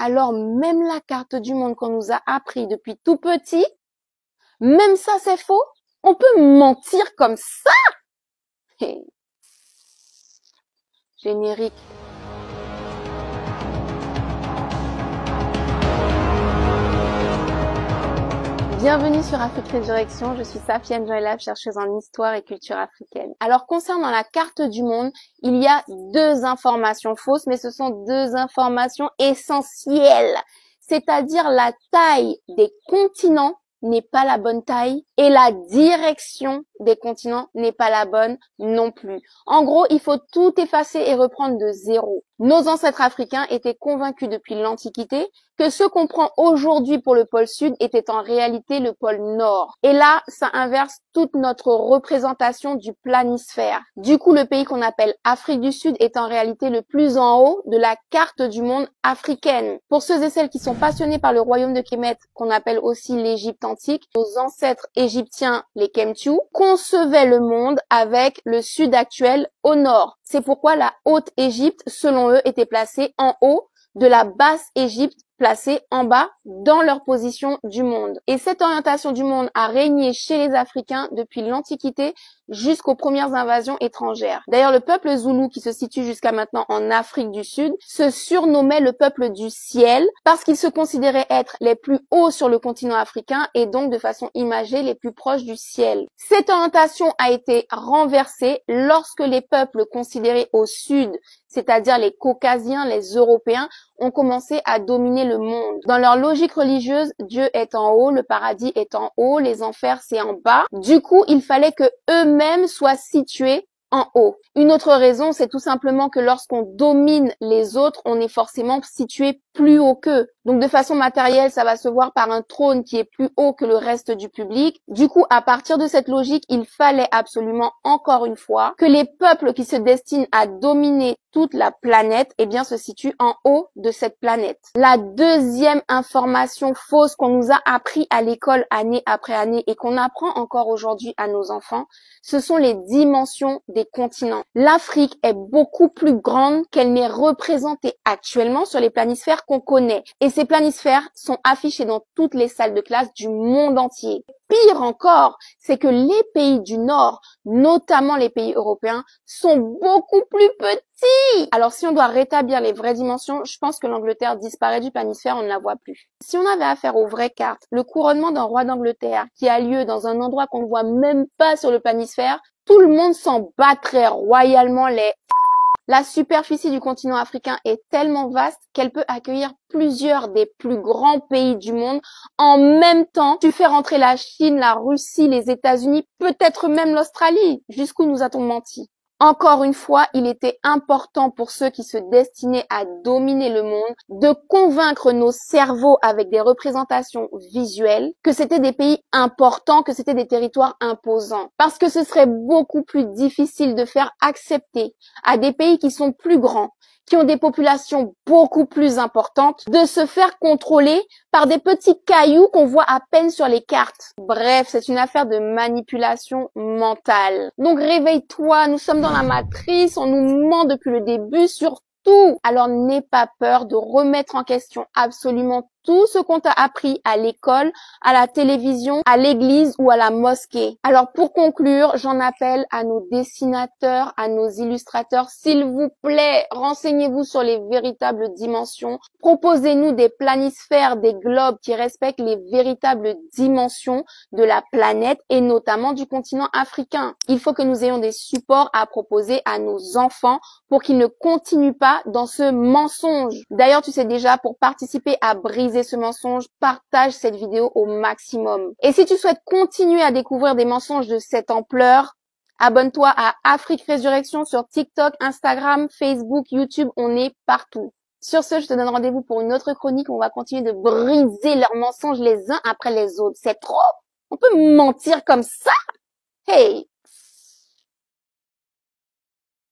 Alors même la carte du monde qu'on nous a appris depuis tout petit, même ça c'est faux? On peut mentir comme ça? Hey. Générique. Bienvenue sur Afrique Résurrection, je suis Safiane Joylab, chercheuse en histoire et culture africaine. Alors concernant la carte du monde, il y a deux informations fausses, mais ce sont deux informations essentielles. C'est-à-dire la taille des continents n'est pas la bonne taille et la direction des continents n'est pas la bonne non plus. En gros, il faut tout effacer et reprendre de zéro. Nos ancêtres africains étaient convaincus depuis l'Antiquité que ce qu'on prend aujourd'hui pour le pôle sud était en réalité le pôle nord. Et là, ça inverse toute notre représentation du planisphère. Du coup, le pays qu'on appelle Afrique du Sud est en réalité le plus en haut de la carte du monde africaine. Pour ceux et celles qui sont passionnés par le royaume de Kémet, qu'on appelle aussi l'Égypte antique, nos ancêtres égyptiens, les Kemtiou, concevaient le monde avec le sud actuel au nord. C'est pourquoi la Haute-Égypte, selon eux, était placée en haut de la Basse-Égypte, placée en bas dans leur position du monde. Et cette orientation du monde a régné chez les Africains depuis l'Antiquité jusqu'aux premières invasions étrangères. D'ailleurs, le peuple zoulou qui se situe jusqu'à maintenant en Afrique du Sud se surnommait le peuple du ciel parce qu'ils se considéraient être les plus hauts sur le continent africain et donc de façon imagée les plus proches du ciel. Cette orientation a été renversée lorsque les peuples considérés au sud, c'est-à-dire les Caucasiens, les Européens, ont commencé à dominer le monde. Dans leur logique religieuse, Dieu est en haut, le paradis est en haut, les enfers c'est en bas. Du coup, il fallait que eux-mêmes soient situés en haut. Une autre raison, c'est tout simplement que lorsqu'on domine les autres, on est forcément situé plus haut qu'eux. Donc de façon matérielle, ça va se voir par un trône qui est plus haut que le reste du public. Du coup, à partir de cette logique, il fallait absolument, encore une fois, que les peuples qui se destinent à dominer toute la planète, eh bien, se situent en haut de cette planète. La deuxième information fausse qu'on nous a appris à l'école année après année et qu'on apprend encore aujourd'hui à nos enfants, ce sont les dimensions des continents. L'Afrique est beaucoup plus grande qu'elle n'est représentée actuellement sur les planisphères qu'on connaît. Et ces planisphères sont affichés dans toutes les salles de classe du monde entier. Pire encore, c'est que les pays du Nord, notamment les pays européens, sont beaucoup plus petits. Alors si on doit rétablir les vraies dimensions, je pense que l'Angleterre disparaît du planisphère, on ne la voit plus. Si on avait affaire aux vraies cartes, le couronnement d'un roi d'Angleterre qui a lieu dans un endroit qu'on ne voit même pas sur le planisphère, tout le monde s'en battrait royalement les... La superficie du continent africain est tellement vaste qu'elle peut accueillir plusieurs des plus grands pays du monde en même temps. Tu fais rentrer la Chine, la Russie, les États-Unis, peut-être même l'Australie. Jusqu'où nous a-t-on menti? Encore une fois, il était important pour ceux qui se destinaient à dominer le monde de convaincre nos cerveaux avec des représentations visuelles que c'était des pays importants, que c'était des territoires imposants. Parce que ce serait beaucoup plus difficile de faire accepter à des pays qui sont plus grands, qui ont des populations beaucoup plus importantes, de se faire contrôler par des petits cailloux qu'on voit à peine sur les cartes. Bref, c'est une affaire de manipulation mentale. Donc réveille-toi, nous sommes dans la matrice, on nous ment depuis le début sur tout. Alors n'aie pas peur de remettre en question absolument tout ce qu'on t'a appris à l'école, à la télévision, à l'église ou à la mosquée. Alors pour conclure, j'en appelle à nos dessinateurs, à nos illustrateurs, s'il vous plaît, renseignez-vous sur les véritables dimensions. Proposez-nous des planisphères, des globes qui respectent les véritables dimensions de la planète et notamment du continent africain. Il faut que nous ayons des supports à proposer à nos enfants pour qu'ils ne continuent pas dans ce mensonge. D'ailleurs, tu sais déjà, pour participer à briser ce mensonge, partage cette vidéo au maximum. Et si tu souhaites continuer à découvrir des mensonges de cette ampleur, abonne-toi à Afrique Résurrection sur TikTok, Instagram, Facebook, YouTube, on est partout. Sur ce, je te donne rendez-vous pour une autre chronique où on va continuer de briser leurs mensonges les uns après les autres. C'est trop! On peut mentir comme ça? Hey!